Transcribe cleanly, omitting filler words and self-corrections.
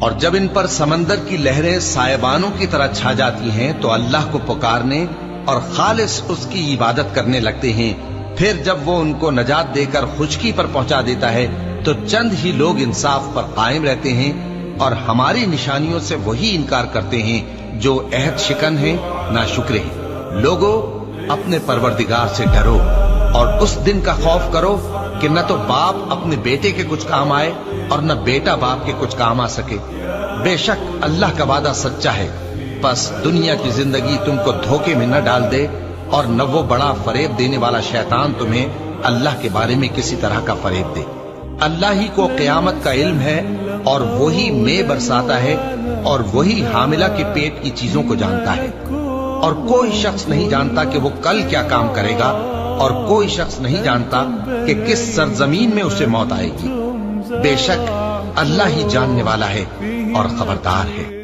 اور جب ان پر سمندر کی لہریں سائبانوں کی طرح چھا جاتی ہیں تو اللہ کو پکارنے اور خالص اس کی عبادت کرنے لگتے ہیں. پھر جب وہ ان کو نجات دے کر خشکی پر پہنچا دیتا ہے تو چند ہی لوگ انصاف پر قائم رہتے ہیں اور ہماری نشانیوں سے وہی انکار کرتے ہیں جو عہد شکن ہیں ناشکرے ہیں. لوگو اپنے پروردگار سے ڈرو اور اس دن کا خوف کرو کہ نہ تو باپ اپنے بیٹے کے کچھ کام آئے اور نہ بیٹا باپ کے کچھ کام آ سکے. بے شک اللہ کا وعدہ سچا ہے. بس دنیا کی زندگی تم کو دھوکے میں نہ ڈال دے اور نہ وہ بڑا فریب دینے والا شیطان تمہیں اللہ کے بارے میں کسی طرح کا فریب دے. اللہ ہی کو قیامت کا علم ہے اور وہی مے برساتا ہے اور وہی حاملہ کے پیٹ کی چیزوں کو جانتا ہے. اور کوئی شخص نہیں جانتا کہ وہ کل کیا کام کرے گا اور کوئی شخص نہیں جانتا کہ کس سرزمین میں اسے موت آئے گی. بے شک اللہ ہی جاننے والا ہے اور خبردار ہے.